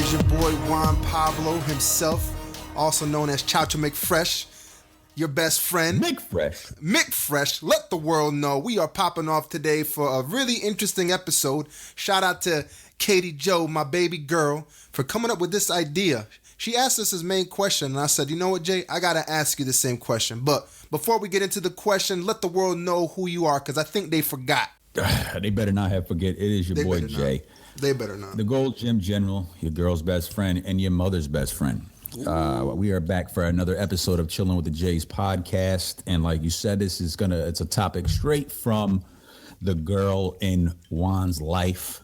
is your boy Juan Pablo himself, also known as Chacho McFresh, your best friend. McFresh, let the world know we are popping off today for a really interesting episode. Shout out to Katie Joe, my baby girl, for coming up with this idea. She asked us his main question, and I said, you know what, Jay? I got to ask you the same question. But before we get into the question, let the world know who you are, because I think they forgot. They better not forget. It is your boy, Jay. They better not. The Gold Gym General, your girl's best friend, and your mother's best friend. We are back for another episode of Chilling with the Jays podcast. And like you said, it's a topic straight from the girl in Juan's life.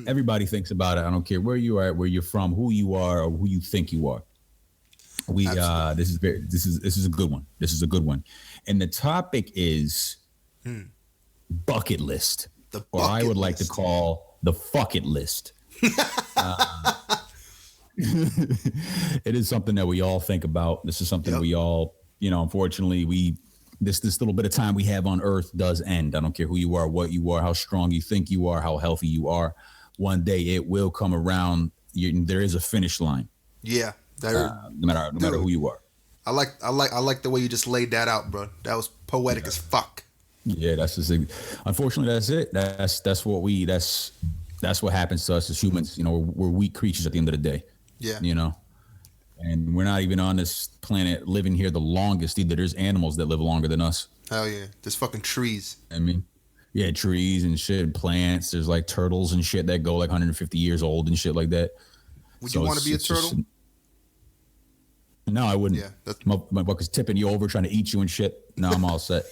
Everybody thinks about it. I don't care where you are, where you're from, who you are, or who you think you are. This is a good one. This is a good one. And the topic is bucket list. Or I would like to call the fuck it list. It is something that we all think about. This is something we all, unfortunately, this little bit of time we have on earth does end. I don't care who you are, what you are, how strong you think you are, how healthy you are. One day it will come around. There is a finish line. Yeah. No matter who you are. I like the way you just laid that out, bro. That was poetic as fuck. Yeah, that's just it. Unfortunately, that's it. That's what happens to us as humans. We're weak creatures at the end of the day. Yeah. And we're not even on this planet living here the longest either. There's animals that live longer than us. Hell yeah. There's fucking trees. Yeah, trees and shit, plants. There's like turtles and shit that go like 150 years old and shit like that. Would you want to be a turtle? No, I wouldn't. Yeah, my bucket's tipping you over, trying to eat you and shit. No, I'm all set.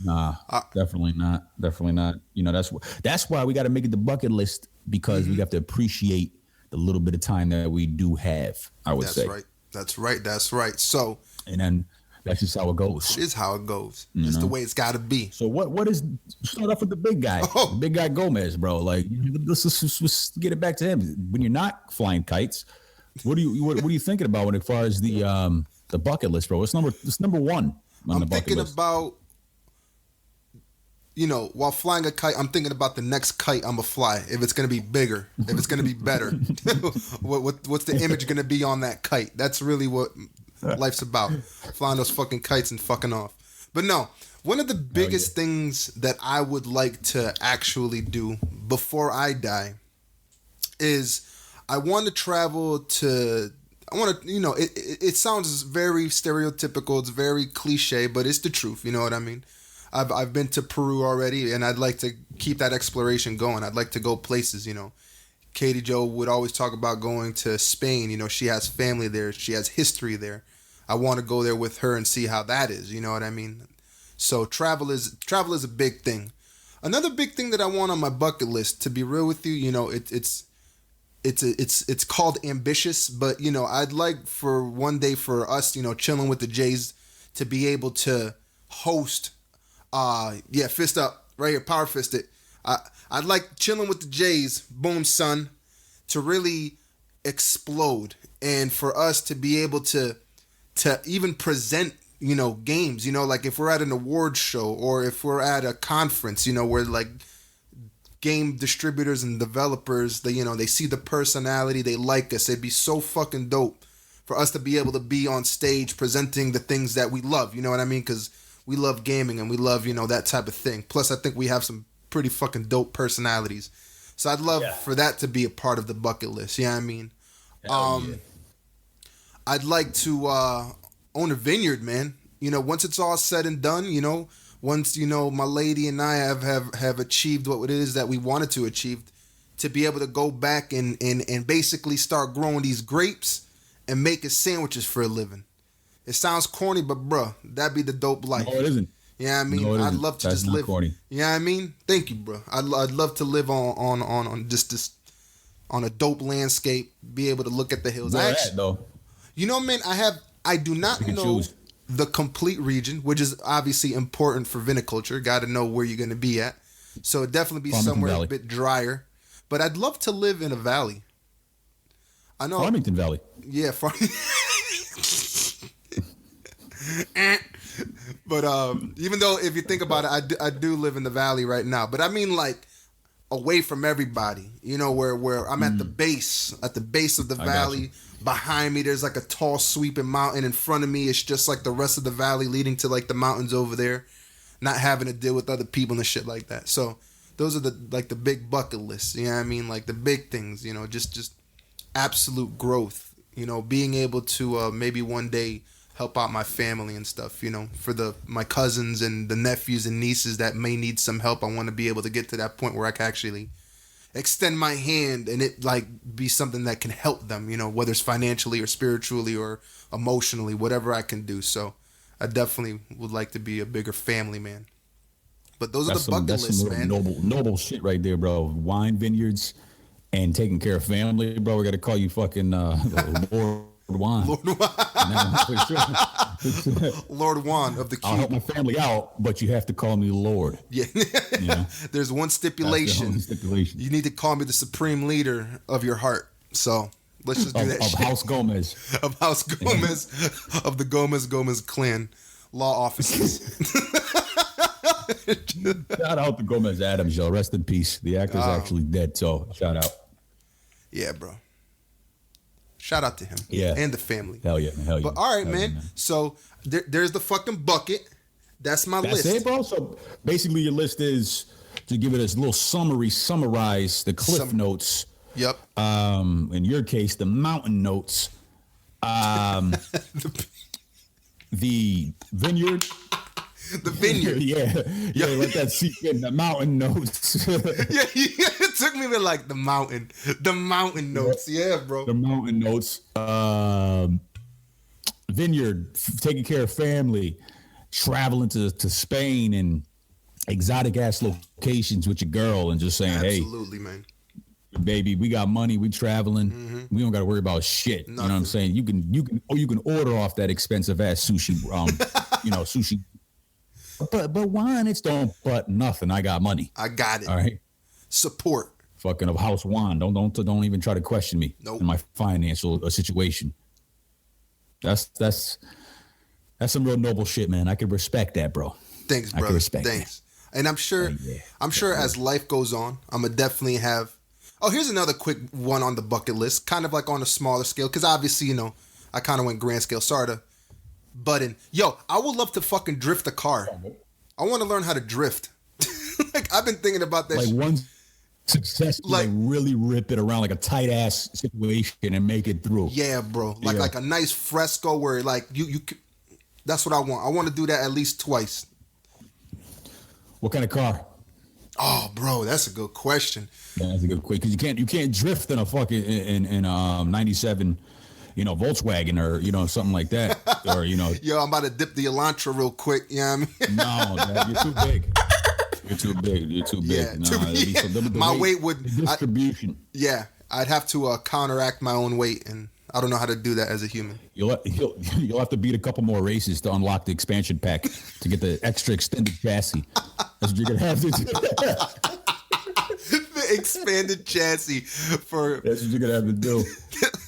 Nah, definitely not. Definitely not. That's why we got to make it the bucket list, because we have to appreciate the little bit of time that we do have. I would say. That's right. So, and then that's just how it goes. It is how it goes. It's the way it's got to be. So what is? Start off with the big guy. The big guy Gomez, bro. Like, let's get it back to him. When you're not flying kites, what are you thinking about as far as the bucket list, bro? What's number one on the bucket list? I'm thinking about, while flying a kite, I'm thinking about the next kite I'm gonna fly. If it's gonna be bigger, if it's gonna be better, what's the image gonna be on that kite? That's really what life's about. Flying those fucking kites and fucking off. But no, one of the biggest things that I would like to actually do before I die is I want to travel to. I want to, it sounds very stereotypical. It's very cliche, but it's the truth. You know what I mean? I've been to Peru already, and I'd like to keep that exploration going. I'd like to go places, Katie Joe would always talk about going to Spain. She has family there. She has history there. I want to go there with her and see how that is. You know what I mean? So travel is a big thing. Another big thing that I want on my bucket list, to be real with you, it's called ambitious, but I'd like for one day for us, chilling with the Jays, to be able to host. Fist up right here, power fist it. I'd like chilling with the Jays, boom son, to really explode, and for us to be able to even present games. Like if we're at an awards show or if we're at a conference, where like game distributors and developers, they see the personality, they like us. It'd be so fucking dope for us to be able to be on stage presenting the things that we love. You know what I mean? Because we love gaming and we love, that type of thing. Plus, I think we have some pretty fucking dope personalities. So I'd love for that to be a part of the bucket list. You know what I mean? I'd like to own a vineyard, man. Once it's all said and done, once, my lady and I have achieved what it is that we wanted to achieve, to be able to go back and basically start growing these grapes and making sandwiches for a living. It sounds corny, but bruh, that'd be the dope life. No, it isn't. Yeah, I mean, I'd love to just live. Corny. Yeah, I mean, thank you, bro. I'd love to live on just this, on a dope landscape, be able to look at the hills. Though. Man, I do not know the complete region, which is obviously important for viniculture. Got to know where you're going to be at. So it'd definitely be somewhere a bit drier. But I'd love to live in a valley. I know. Farmington Valley. Yeah, But even though if you think about it, I do live in the valley right now. But I mean, like, away from everybody. You know, where I'm at the base of the valley. Behind me, there's like a tall sweeping mountain. In front of me, it's just like the rest of the valley leading to like the mountains over there. Not having to deal with other people and shit like that. So those are the big bucket lists. You know what I mean? Like the big things. You know, just absolute growth. You know, being able to maybe one day help out my family and stuff. You know, for my cousins and the nephews and nieces that may need some help. I want to be able to get to that point where I can actually extend my hand and it like be something that can help them, you know, whether it's financially or spiritually or emotionally, whatever I can do. So I definitely would like to be a bigger family man. But those are the bucket lists, man. Noble shit right there, bro. Wine vineyards and taking care of family, bro. We got to call you fucking Lord Juan. Lord Juan. Lord Juan of the Cube. I'll help my family out, but you have to call me Lord. Yeah. You know? There's one stipulation. That's the only stipulation. You need to call me the supreme leader of your heart. So let's just do that shit. Of House Gomez. Of House Gomez. Of the Gomez clan. Law offices. Shout out to Gomez Adams, yo. Rest in peace. The actor's actually dead, so shout out. Yeah, bro. Shout out to him. Yeah. And the family. Hell yeah. But all right, Hell man. Yeah, So there's the fucking bucket. That's my list. That's it, bro. So basically your list is, to give it a little summarize the cliff notes. Yep. In your case, the mountain notes. The vineyard. The vineyard. Yeah. Let that seep in. The mountain notes. yeah, it took me to like the mountain notes. Yeah, bro. The mountain notes. Vineyard, taking care of family, traveling to Spain and exotic ass locations with your girl, and just saying, absolutely, man. Baby, we got money, we traveling. Mm-hmm. We don't got to worry about shit. Nothing. You know what I'm saying? You can order off that expensive ass sushi. Sushi. But wine, it's don't but nothing. I got money. I got it. All right. Support. Fucking of House Wine. Don't even try to question me in my financial situation. That's some real noble shit, man. I can respect that, bro. Thanks, bro. I can respect that. And I'm sure as life goes on, I'm gonna definitely have. Oh, here's another quick one on the bucket list, kind of like on a smaller scale, because obviously, you know, I kind of went grand scale. Sorry to butt in. Yo, I would love to fucking drift a car. I want to learn how to drift. Like, I've been thinking about that. Like one success, like really rip it around like a tight ass situation and make it through. Yeah, bro. Like a nice fresco where like you. That's what I want. I want to do that at least twice. What kind of car? Oh, bro, that's a good question. Yeah, that's a good question, because you can't drift in a fucking in 97, Volkswagen or something like that, or Yo, I'm about to dip the Elantra real quick. You know what I mean? No, Dad, you're too big. You're too big. Yeah, my weight would distribution. I'd have to counteract my own weight, and I don't know how to do that as a human. You'll have to beat a couple more races to unlock the expansion pack to get the extra extended chassis. That's what you're gonna have to do. The expanded chassis for. That's what you're gonna have to do.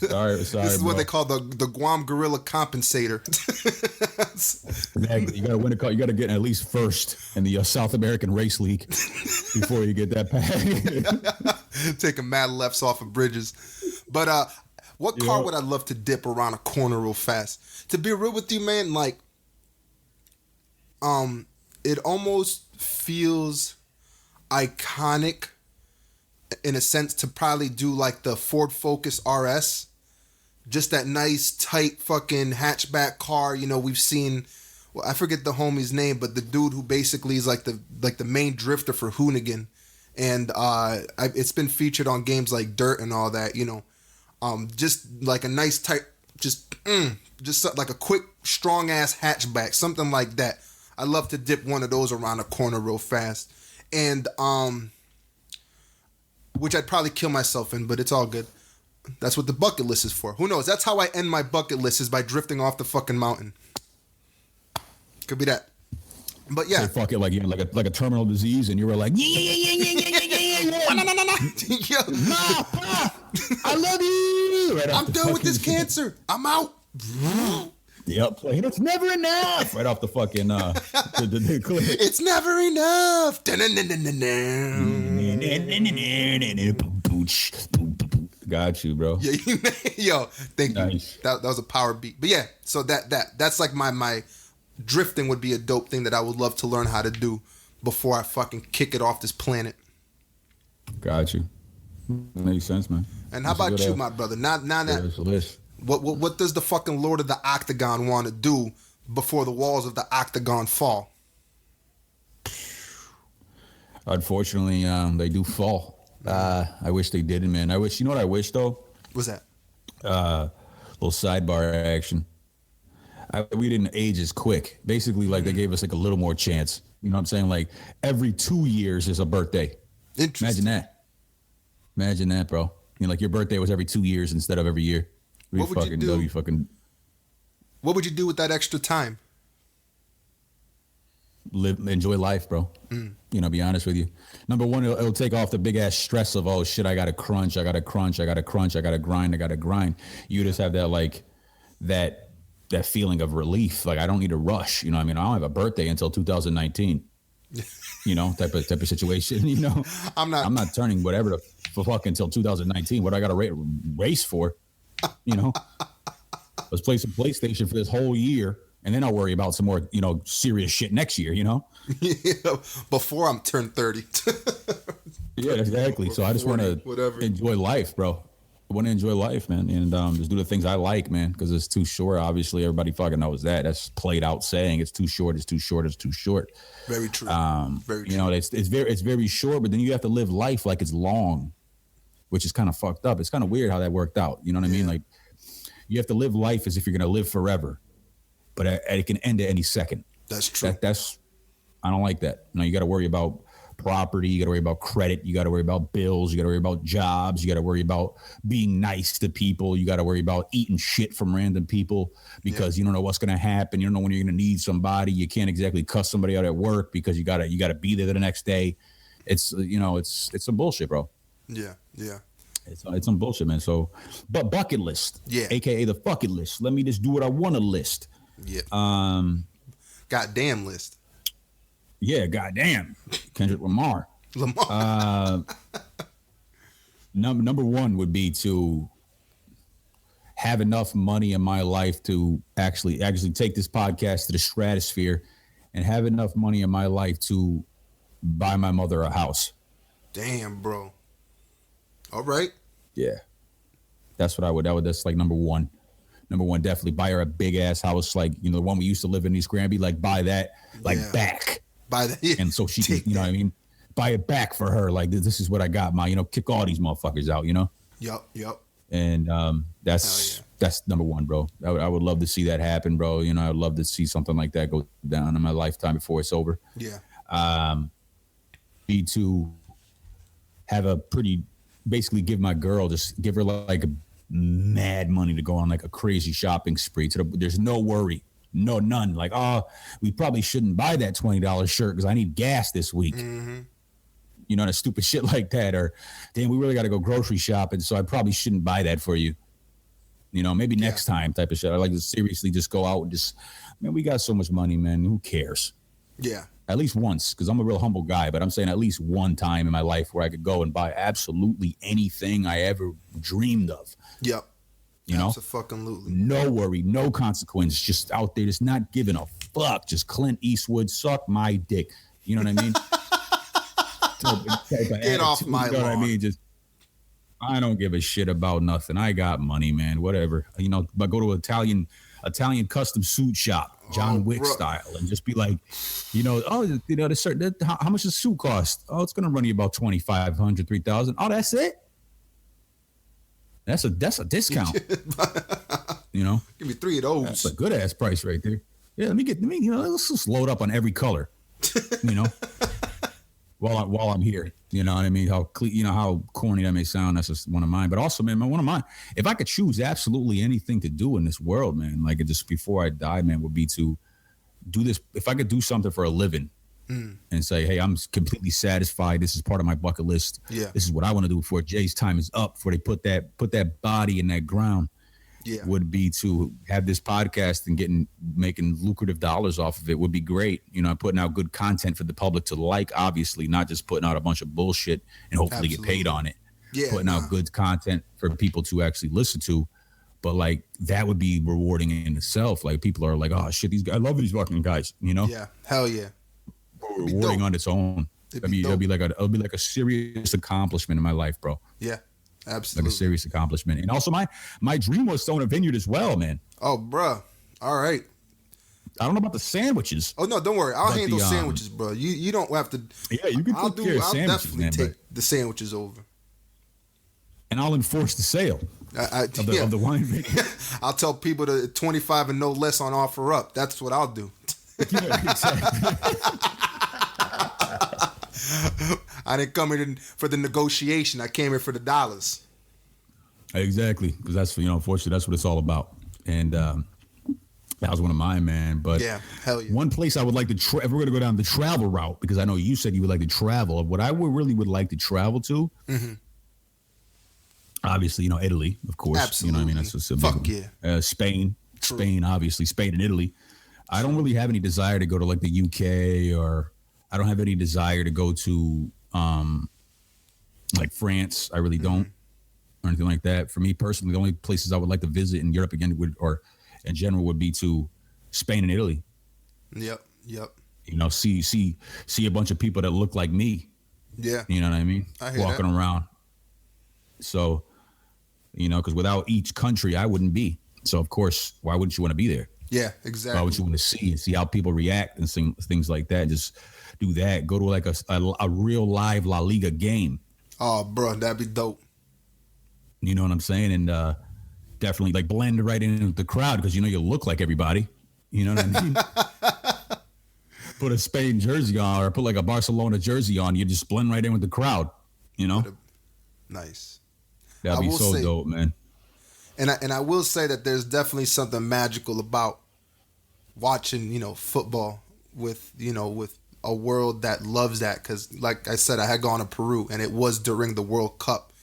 Sorry. This is what they call the Guam Gorilla Compensator. Exactly. You gotta win a car. You gotta get at least first in the South American Race League before you get that pack. Taking mad lefts off of bridges, but what car would I love to dip around a corner real fast? To be real with you, man, like, it almost feels iconic in a sense to probably do like the Ford Focus RS, just that nice tight fucking hatchback car. We've seen, well, I forget the homie's name, but the dude who basically is like the main drifter for Hoonigan, and it's been featured on games like Dirt and all that. Just like a nice tight, just like a quick, strong ass hatchback, something like that. I love to dip one of those around a corner real fast, and which I'd probably kill myself in, but it's all good. That's what the bucket list is for. Who knows? That's how I end my bucket list, is by drifting off the fucking mountain. Could be that. But yeah, so fuck it, like a terminal disease, and you were like, yeah. No. Yo, I love you. I'm done with this cancer. I'm out. Yep, it's never enough. Right off the fucking the cliff. It's never enough. Got you, bro. Yeah, yo, thank you. Nice. That was a power beat. But yeah, so that's like my drifting would be a dope thing that I would love to learn how to do before I fucking kick it off this planet. Got you. Makes sense, man. And how about you, my brother? Now that what does the fucking Lord of the Octagon want to do before the walls of the Octagon fall? Unfortunately, they do fall. I wish they didn't, man. You know what I wish, though? What's that? Little sidebar action. We didn't age as quick. Basically, like, they gave us, like, a little more chance. You know what I'm saying? Like, every 2 years is a birthday. Interesting. Imagine that, bro. You know, like, your birthday was every 2 years instead of every year. What would you do? What would you do with that extra time? Enjoy life, bro. You know, be honest with you. Number one, it'll take off the big ass stress of, oh shit, I gotta crunch, I gotta grind. You just have that, like, that feeling of relief. Like, I don't need to rush. You know what I mean? I don't have a birthday until 2019. You know, type of situation. You know, I'm not turning whatever the fuck until 2019. What I got to race for? You know, let's play some PlayStation for this whole year, and then I'll worry about some more, you know, serious shit next year. You know, before I'm turned 30. Yeah, exactly. So I just want to enjoy life, bro. I want to enjoy life, man, and just do the things I like, man, because it's too short. Obviously, everybody fucking knows that. That's played out saying it's too short. It's too short. It's too short. Very true. Very true. You know, it's very short, but then you have to live life like it's long, which is kind of fucked up. It's kind of weird how that worked out. You know what I mean? Like, you have to live life as if you're gonna live forever, but it can end at any second. That's true. I don't like that. You know, you got to worry about property, you got to worry about credit, you got to worry about bills, you got to worry about jobs, you got to worry about being nice to people, you got to worry about eating shit from random people because you don't know what's going to happen, you don't know when you're going to need somebody, you can't exactly cuss somebody out at work because you got to be there the next day. It's, you know, it's some bullshit, bro. Yeah. It's some bullshit, man. So, but bucket list, aka the bucket list. Let me just do what I want to list. Yeah. Goddamn list. Yeah, goddamn. Kendrick Lamar. Number one would be to have enough money in my life to actually take this podcast to the stratosphere and have enough money in my life to buy my mother a house. Damn, bro. All right. Yeah. That's what I would. That's like number one. Number one, definitely buy her a big ass house, like, you know, the one we used to live in East Granby. Like, buy that, like, back. Buy that, and so she can, you know what I mean, buy it back for her. Like, this is what I got, you know, kick all these motherfuckers out, you know. Yep. And that's number one, bro. I would love to see that happen, bro. You know, I'd love to see something like that go down in my lifetime before it's over. Yeah. Be to have basically give my girl, just give her like a mad money to go on like a crazy shopping spree. There's no worry. No, none. Like, oh, we probably shouldn't buy that $20 shirt because I need gas this week. Mm-hmm. You know, the stupid shit like that. Or, damn, we really got to go grocery shopping, so I probably shouldn't buy that for you. You know, maybe next time type of shit. I like to seriously just go out and just, man, we got so much money, man. Who cares? Yeah. At least once, because I'm a real humble guy, but I'm saying at least one time in my life where I could go and buy absolutely anything I ever dreamed of. Yep. You know, absolutely. No worry, no consequence. Just out there, just not giving a fuck. Just Clint Eastwood, suck my dick. You know what I mean? Get off my lawn. You know what I mean? Just, I don't give a shit about nothing. I got money, man. Whatever. You know, but go to an Italian custom suit shop, John Wick style, and just be like, you know, how much does a suit cost? Oh, it's gonna run you about $2,500, $3,000. Oh, that's it. That's a discount. You know, give me 3 of those. That's a good ass price right there. Yeah, you know, let's just load up on every color. You know, while I'm here. You know what I mean? How corny that may sound. That's just one of mine. But also, man, one of mine. If I could choose absolutely anything to do in this world, man, like it just before I die, man, would be to do this. If I could do something for a living. And say, hey, I'm completely satisfied. This is part of my bucket list. Yeah. This is what I want to do before Jay's time is up, before they put that body in that ground. would be to have this podcast and making lucrative dollars off of it would be great. You know, putting out good content for the public to like, obviously, not just putting out a bunch of bullshit and hopefully get paid on it. Yeah, putting out good content for people to actually listen to. But like that would be rewarding in itself. Like people are like, oh shit, these guys, I love these fucking guys, you know? Yeah, hell yeah. Rewarding on its own. It'll be like a serious accomplishment in my life, bro. Yeah, absolutely. Like a serious accomplishment. And also my dream was to own a vineyard as well, man. Oh, bro. All right. I don't know about the sandwiches. Oh no, don't worry. I'll handle sandwiches, bro. You don't have to. Yeah, you can I'll take care of sandwiches, definitely man, take the sandwiches over. And I'll enforce the sale of the wine vineyard. I'll tell people to 25 and no less on offer up. That's what I'll do. Yeah, exactly. I didn't come here for the negotiation. I came here for the dollars. Exactly, because that's unfortunately that's what it's all about. And that was one of mine, man. But yeah, hell yeah. One place I would like to if we're gonna go down the travel route, because I know you said you would like to travel. What I would like to travel to. Mm-hmm. Obviously, Italy, of course. Absolutely. You know what I mean? That's just a fuck big yeah. Spain. True. Spain, obviously. Spain and Italy. I don't really have any desire to go to like the UK, or I don't have any desire to go to like France. I really don't, or anything like that. For me personally, the only places I would like to visit in Europe again or in general would be to Spain and Italy. Yep. See a bunch of people that look like me. Yeah. You know what I mean? Walking around. So, because without each country, I wouldn't be. So, of course, why wouldn't you want to be there? Yeah, exactly. Why would you want to see how people react and things like that? Just do that. Go to like a real live La Liga game. Oh, bro, that'd be dope. You know what I'm saying? And definitely like blend right in with the crowd because you look like everybody. You know what I mean? Put a Spain jersey on or put like a Barcelona jersey on. You just blend right in with the crowd. Nice. That'd be so dope, man. And I will say that there's definitely something magical about watching, football with a world that loves that. Because, like I said, I had gone to Peru, and it was during the World Cup,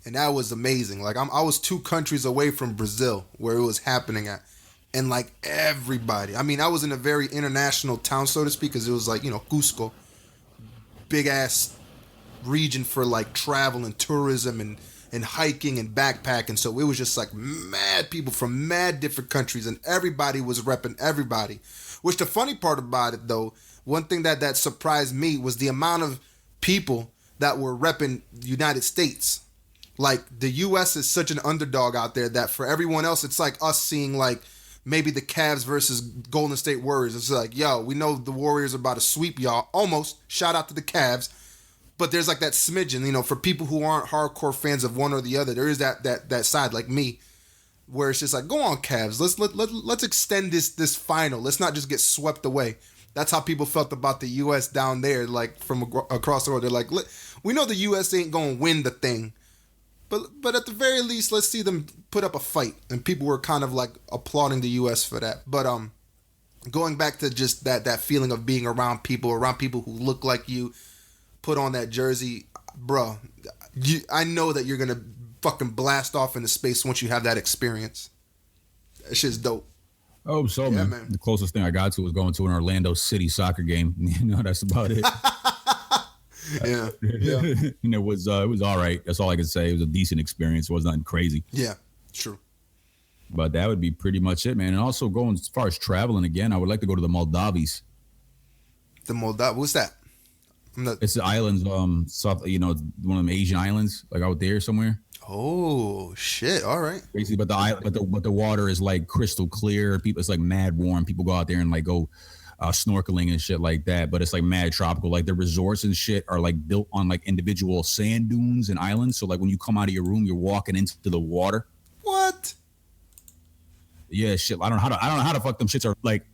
and that was amazing. Like I was 2 countries away from Brazil where it was happening at, and like everybody. I mean, I was in a very international town, so to speak, because it was like Cusco, big ass region for like travel and tourism and hiking and backpacking. So it was just like mad people from mad different countries, and everybody was repping everybody. Which the funny part about it though, one thing that surprised me was the amount of people that were repping the United States. Like the US is such an underdog out there that for everyone else it's like us seeing like maybe the Cavs versus Golden State Warriors. It's like, yo, we know the Warriors are about to sweep y'all. Almost. Shout out to the Cavs. But there's like that smidgen, for people who aren't hardcore fans of one or the other, there is that side like me, where it's just like, go on, Cavs, let's extend this final. Let's not just get swept away. That's how people felt about the U.S. down there, like from across the world. They're like, we know the U.S. ain't gonna win the thing, but at the very least, let's see them put up a fight. And people were kind of like applauding the U.S. for that. But going back to just that feeling of being around people who look like you. Put on that jersey, bro. I know that you're gonna fucking blast off into space once you have that experience. That shit's dope. Oh, so yeah, man. The closest thing I got to was going to an Orlando City soccer game. That's about it. Yeah. And it was all right. That's all I can say. It was a decent experience. It was nothing crazy. Yeah, true. But that would be pretty much it, man. And also going as far as traveling again, I would like to go to the Maldives. What's that? It's the islands, south. One of them Asian islands, like out there somewhere. Oh shit! All right. Basically, but the water is like crystal clear. It's like mad warm. People go out there and like go snorkeling and shit like that. But it's like mad tropical. Like the resorts and shit are like built on like individual sand dunes and islands. So like when you come out of your room, you're walking into the water. What? Yeah, shit. I don't know how the fuck them shits are like.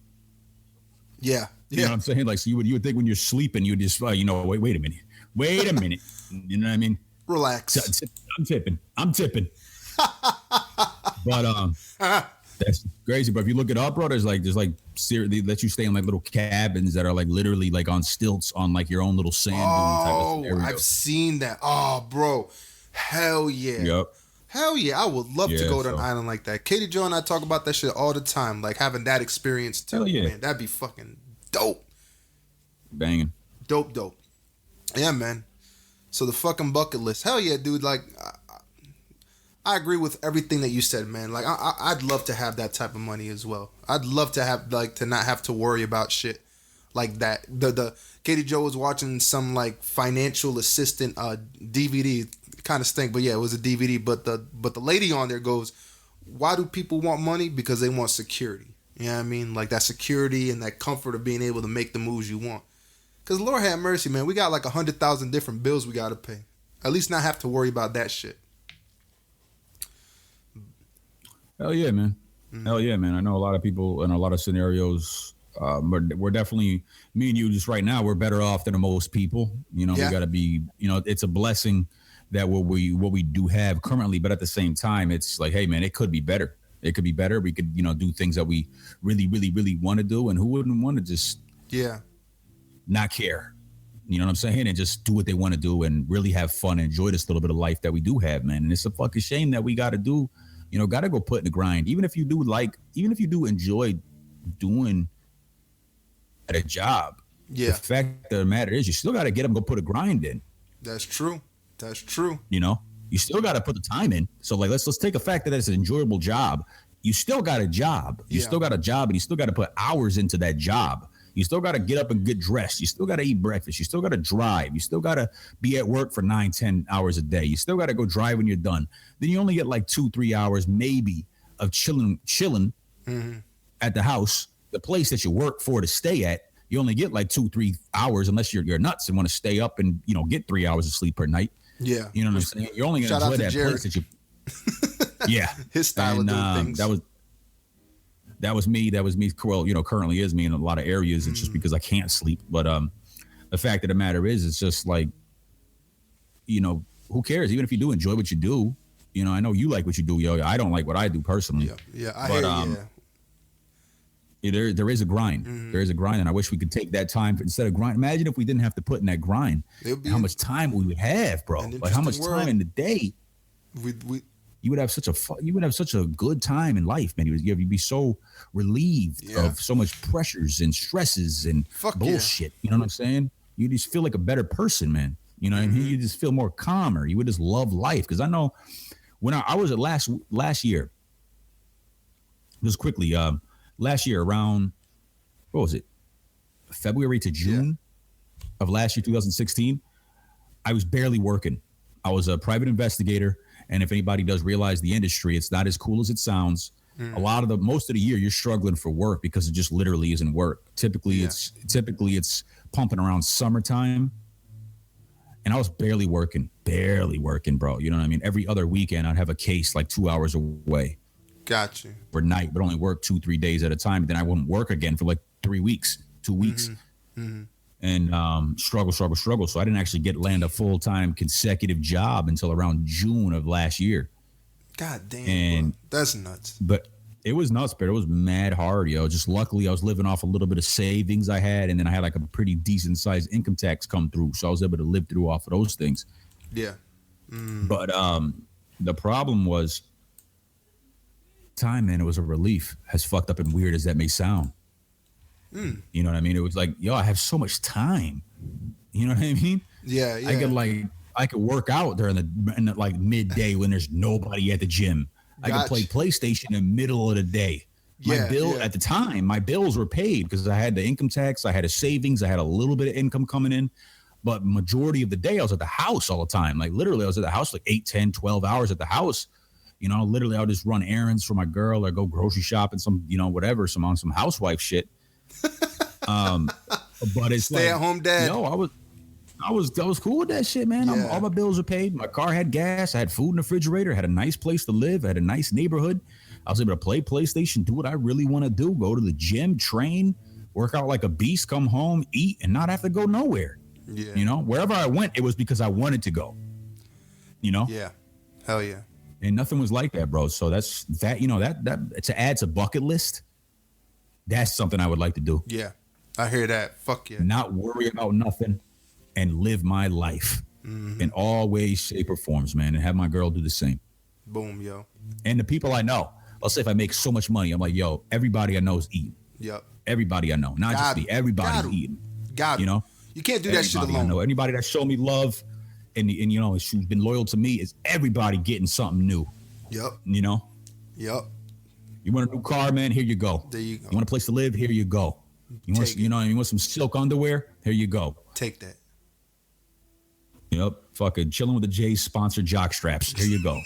Yeah. You know what I'm saying? Like, so you would think when you're sleeping, you would just, wait a minute. You know what I mean? Relax. I'm tipping. But that's crazy. But if you look it up, bro, there's like they let you stay in like little cabins that are like literally like on stilts on like your own little sand dune type of scenario. I've seen that. Oh, bro, hell yeah. Yep. Hell yeah, I would love to Yeah, go to an so island like that. Katie Joe and I talk about that shit all the time, like having that experience too. hell yeah, Man, that'd be fucking dope. banging. Dope. Yeah, man. So the fucking bucket list. Hell yeah, dude. Like, I agree with everything that you said, man. Like, I'd love to have that type of money as well. I'd love to have, like, to not have to worry about shit like that. The Katie Joe was watching some, like, financial assistant DVD. Kind of stink, but yeah, it was a DVD. But the lady on there goes, why do people want money? Because they want security. You know what I mean? Like, that security and that comfort of being able to make the moves you want. Because Lord have mercy, man. We got like 100,000 different bills we got to pay. At least not have to worry about that shit. Hell yeah, man. Hell yeah, man. I know a lot of people in a lot of scenarios. We're definitely, me and you just right now, we're better off than most people. You know, Yeah. we got to be, you know, it's a blessing that what we do have currently. But at the same time, it's like, hey, man, it could be better. It could be better. We could, you know, do things that we really, really, really want to do. And who wouldn't want to just not care? You know what I'm saying? And just do what they want to do and really have fun and enjoy this little bit of life that we do have, man. And it's a fucking shame that we got to do, you know, got to go put in the grind. Even if you do enjoy doing at a job, Yeah. the fact of the matter is you still got to get them, go put a grind in. That's true. You know, you still got to put the time in. So like, let's take a fact that it's an enjoyable job. You still got a job. You still got a job, and you still got to put hours into that job. You still got to get up and get dressed. You still got to eat breakfast. You still got to drive. You still got to be at work for 9-10 hours a day. You still got to go drive when you're done. Then you only get like 2-3 hours maybe of chilling at the house, the place that you work for to stay at. You only get like 2-3 hours unless you're nuts and want to stay up and, you know, get 3 hours of sleep per night. Yeah. You know what I'm saying? You're only going to enjoy that place that you. Yeah. His style and, of doing things. That was me. Well, you know, currently is me in a lot of areas. It's just because I can't sleep. But the fact of the matter is, it's just like, you know, who cares? Even if you do enjoy what you do, you know, I know you like what you do, yo. I don't like what I do personally. Yeah. I hear you. There is a grind. There is a grind, and I wish we could take that time instead of grind. Imagine if we didn't have to put in that grind. How much time we would have, bro? Like how much time in the day? You would have such a good time in life, man. You'd be so relieved of so much pressures and stresses and bullshit. You know what I'm saying? You just feel like a better person, man. You know, and you just feel more calmer. You would just love life. Because I know when I was at last year, just quickly, last year around, what was it? February to June of last year, 2016, I was barely working. I was a private investigator. And if anybody does realize the industry, it's not as cool as it sounds. Most of the year you're struggling for work because it just literally isn't work. Typically it's pumping around summertime. And I was barely working, bro. You know what I mean? Every other weekend I'd have a case like 2 hours away. Gotcha. For night, but only work 2-3 days at a time. Then I wouldn't work again for like 2 weeks. And struggle. So I didn't actually land a full-time consecutive job until around June of last year. God damn, and bro. That's nuts. But it was nuts, but it was mad hard, yo. Just luckily I was living off a little bit of savings I had, and then I had like a pretty decent sized income tax come through. So I was able to live through off of those things. Yeah. But the problem was time, man. It was a relief, as fucked up and weird as that may sound. You know what I mean? It was like, yo, I have so much time. You know what I mean? Yeah. I could work out during the like midday when there's nobody at the gym. I could play PlayStation in the middle of the day. At the time, my bills were paid because I had the income tax, I had a savings, I had a little bit of income coming in. But majority of the day I was at the house all the time. Like literally I was at the house like 8, 10, 12 hours at the house. You know, literally I'll just run errands for my girl or go grocery shopping, some, you know, whatever, some housewife shit. But it's stay at home dad. Yo, I was cool with that shit, man. All my bills were paid. My car had gas. I had food in the refrigerator. I had a nice place to live. I had a nice neighborhood. I was able to play PlayStation, do what I really want to do, go to the gym, train, work out like a beast, come home, eat, and not have to go nowhere. Yeah. You know, wherever I went, it was because I wanted to go. You know? Yeah. Hell yeah. And nothing was like that, bro. So that's that, you know, that to add to bucket list, that's something I would like to do. Yeah. I hear that. Fuck yeah. Not worry about nothing and live my life in all ways, shape, or forms, man. And have my girl do the same. Boom, yo. And the people I know, let's say if I make so much money, I'm like, yo, everybody I know is eating. Yep. Everybody I know, not Got just me. Everybody's eating. Got it. You know, you can't do that shit Everybody alone. I know, anybody that showed me love, and you know, who's been loyal to me, is everybody getting something new. Yep. You know. Yep. You want a new car, man? Here you go. There you go. You want a place to live? Here you go. You want, you want some silk underwear? Here you go. Take that. Yep. Fucking chilling with the J's sponsored jock straps. Here you go.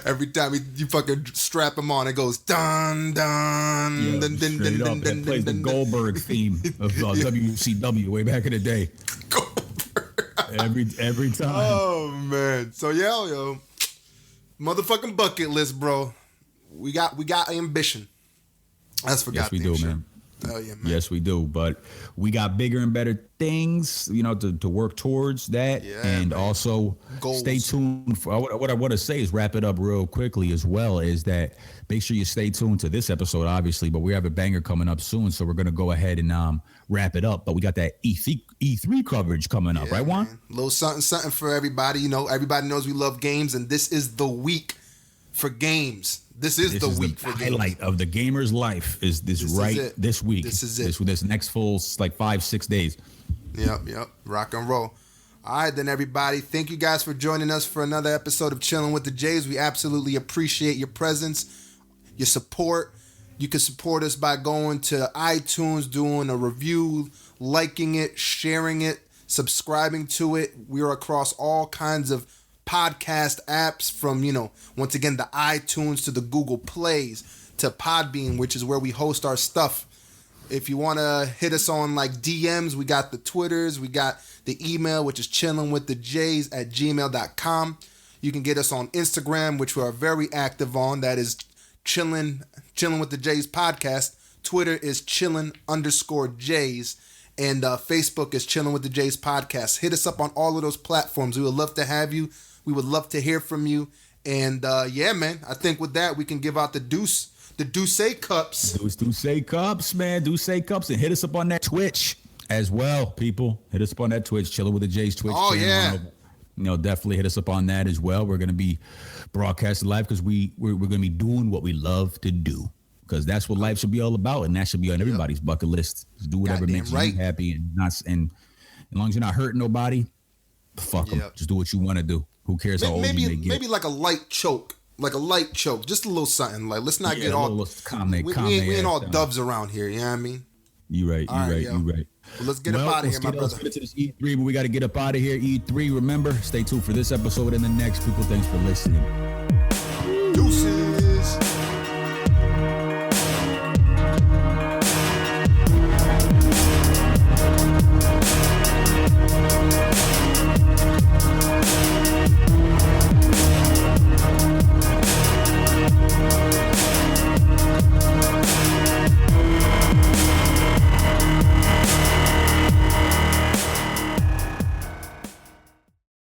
Every time you fucking strap them on, it goes dun dun dun dun dun dun dun. It plays the Goldberg theme of WCW way back in the day. Every time. Oh man. So yo, motherfucking bucket list, bro. We got ambition. That's for Yes, we do, man. Oh yeah, man. Yes, we do. But we got bigger and better things, you know, to work towards that. Yeah, and man. also Goals. stay tuned. For, what I want to say is wrap it up real quickly as well, is that make sure you stay tuned to this episode, obviously, but we have a banger coming up soon. So we're going to go ahead and wrap it up. But we got that E3 coverage coming up, right, Juan? Man. Little something for everybody. You know, everybody knows we love games, and this is the week for games. This is the week for games. Highlight of the gamer's life is this is right it. this week. This is it. This next full like 5-6 days. Yep. Rock and roll. All right, then, everybody. Thank you guys for joining us for another episode of Chilling with the Jays. We absolutely appreciate your presence, your support. You can support us by going to iTunes, doing a review, liking it, sharing it, subscribing to it. We are across all kinds of podcast apps, from, you know, once again, the iTunes to the Google Plays to Podbean, which is where we host our stuff. If you want to hit us on like DMs, we got the Twitters, we got the email, which is chillingwiththejays@gmail.com. You can get us on Instagram, which we are very active on. That is chilling with the Jays podcast. Twitter is chillin_Jays. And Facebook is Chilling with the Jays podcast. Hit us up on all of those platforms. We would love to have you. We would love to hear from you. And yeah, man, I think with that, we can give out the Douce cups. Douce cups, man. Douce cups. And hit us up on that Twitch as well, people. Hit us up on that Twitch, Chilling with the Jays Twitch channel. Yeah. You know, definitely hit us up on that as well. We're going to be broadcasting live because we're going to be doing what we love to do. Because that's what life should be all about, and that should be on everybody's bucket list. Just do whatever makes you happy, and as long as you're not hurting nobody, fuck them. Just do what you want to do. Who cares how old you may get? Maybe like a light choke, just a little something. Like, let's not get all we ain't all doves around here. You know what I mean? You right. Well, let's get up out of here, my brother. Let's get to this E3, but we got to get up out of here. E3. Remember, stay tuned for this episode and the next. People, thanks for listening.